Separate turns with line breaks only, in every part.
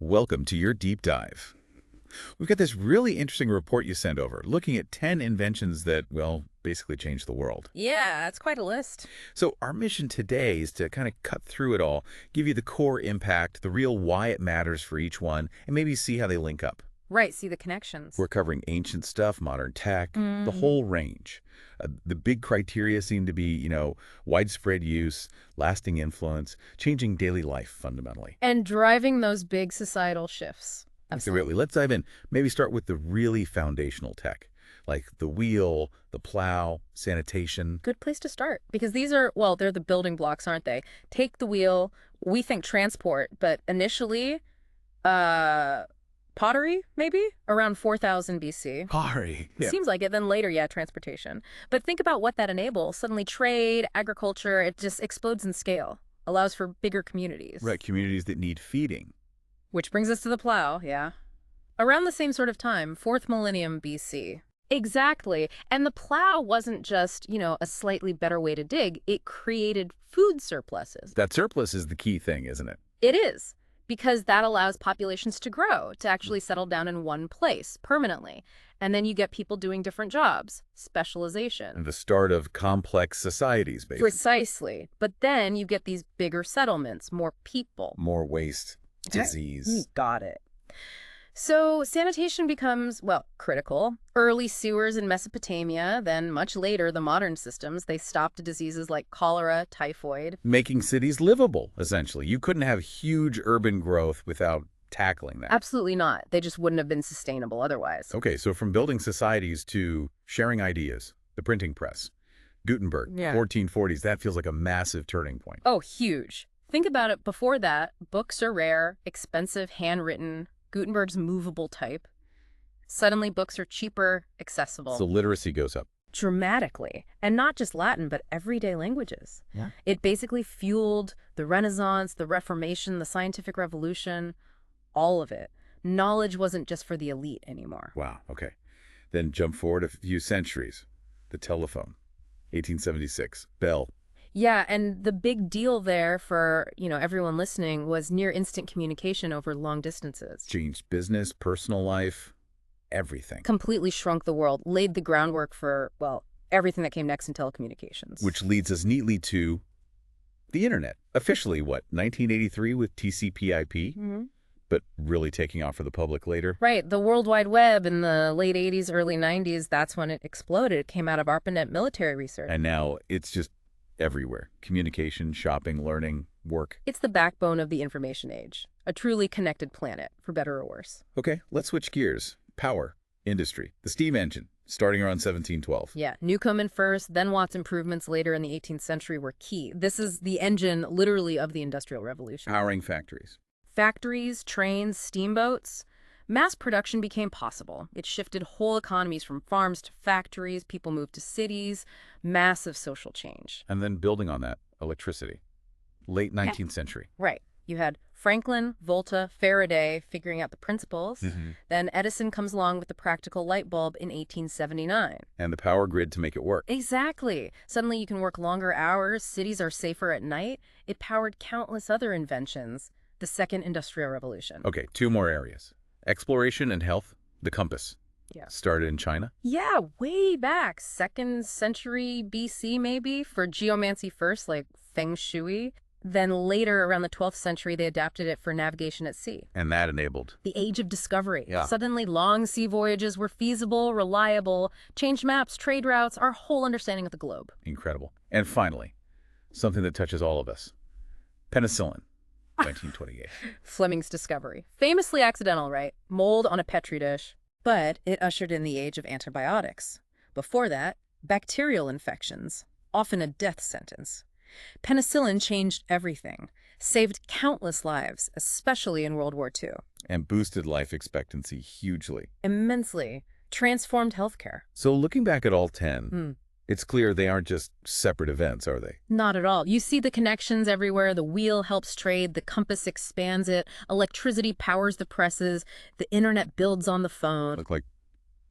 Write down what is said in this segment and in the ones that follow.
welcome to your deep dive. We've got this really interesting report you sent over, looking at 10 inventions that, well, basically changed the world.
Yeah, that's quite a list.
So our mission today is to kind of cut through it all, give you the core impact, the real why it matters for each one, and maybe see how they link up.
Right, see the connections.
We're covering ancient stuff, modern tech, the whole range. The big criteria seem to be, widespread use, lasting influence, changing daily life fundamentally.
And driving those big societal shifts.
Absolutely. Let's dive in. Maybe start with the really foundational tech, like the wheel, the plow, sanitation.
Good place to start, because these are, well, they're the building blocks, aren't they? Take the wheel, we think transport, but initially, pottery, maybe? Around 4000 BC.
Pottery. Yeah.
Seems like it. Then later, transportation. But think about what that enables. Suddenly trade, agriculture, it just explodes in scale. Allows for bigger communities.
Right, communities that need feeding.
Which brings us to the plow, Around the same sort of time, 4th millennium BC. Exactly. And the plow wasn't just, a slightly better way to dig. It created food surpluses.
That surplus is the key thing, isn't it?
It is. Because that allows populations to grow, to actually settle down in one place permanently. And then you get people doing different jobs, specialization.
And the start of complex societies, basically.
Precisely. But then you get these bigger settlements, more people.
More waste, disease.
Got it. So sanitation becomes, critical. Early sewers in Mesopotamia, then much later the modern systems, they stopped diseases like cholera, typhoid.
Making cities livable, essentially. You couldn't have huge urban growth without tackling that.
Absolutely not. They just wouldn't have been sustainable otherwise.
Okay, so from building societies to sharing ideas, the printing press, Gutenberg, 1440s, that feels like a massive turning point.
Oh, huge. Think about it. Before that, books are rare, expensive, handwritten, Gutenberg's movable type. Suddenly, books are cheaper, accessible.
So literacy goes up.
Dramatically. And not just Latin, but everyday languages.
Yeah.
It basically fueled the Renaissance, the Reformation, the scientific revolution, all of it. Knowledge wasn't just for the elite anymore.
Wow, okay. Then jump forward a few centuries. The telephone, 1876, bell.
Yeah, and the big deal there for, everyone listening was near instant communication over long distances.
Changed business, personal life, everything.
Completely shrunk the world, laid the groundwork for, everything that came next in telecommunications.
Which leads us neatly to the internet. Officially, 1983 with TCP/IP? But really taking off for the public later.
Right. The World Wide Web in the late 80s, early 90s, that's when it exploded. It came out of ARPANET military research.
And now it's just everywhere. Communication, shopping, learning, work.
It's the backbone of the information age. A truly connected planet, for better or worse.
Okay, let's switch gears. Power, industry, the steam engine, starting around 1712.
Yeah, Newcomen first, then Watt's improvements later in the 18th century were key. This is the engine, literally, of the Industrial Revolution.
Powering factories.
Factories, trains, steamboats. Mass production became possible. It shifted whole economies from farms to factories. People moved to cities. Massive social change.
And then building on that, electricity. Late 19th century.
Right. You had Franklin, Volta, Faraday figuring out the principles. Then Edison comes along with the practical light bulb in 1879.
And the power grid to make it work.
Exactly. Suddenly you can work longer hours. Cities are safer at night. It powered countless other inventions. The Second Industrial Revolution.
Okay, 2 more areas. Exploration and health, the compass.
Yeah.
Started in China?
Yeah, way back. 2nd century BC, maybe, for geomancy first, like feng shui. Then later, around the 12th century, they adapted it for navigation at sea.
And that enabled?
The age of discovery.
Yeah.
Suddenly, long sea voyages were feasible, reliable, changed maps, trade routes, our whole understanding of the globe.
Incredible. And finally, something that touches all of us. Penicillin. 1928.
Fleming's discovery. Famously accidental, right? Mold on a petri dish. But it ushered in the age of antibiotics. Before that, bacterial infections, often a death sentence. Penicillin changed everything, saved countless lives, especially in World War II.
And boosted life expectancy hugely.
Immensely. Transformed healthcare.
So looking back at all 10, it's clear they aren't just separate events, are they?
Not at all. You see the connections everywhere. The wheel helps trade. The compass expands it. Electricity powers the presses. The internet builds on the phone.
Look like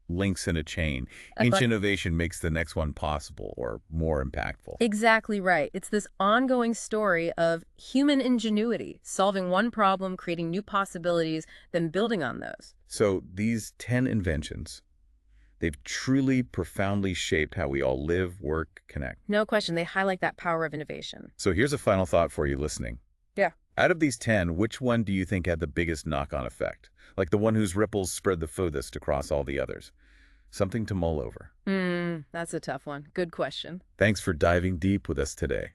links in a chain.
That's
Each
like
innovation makes the next one possible or more impactful.
exactly right. It's this ongoing story of human ingenuity, solving one problem, creating new possibilities, then building on those.
So these 10 inventions, they've truly profoundly shaped how we all live, work, connect.
No question, they highlight that power of innovation.
So here's a final thought for you listening.
Yeah.
Out of these 10, which one do you think had the biggest knock-on effect? Like the one whose ripples spread the furthest across all the others? Something to mull over.
That's a tough one. Good question.
Thanks for diving deep with us today.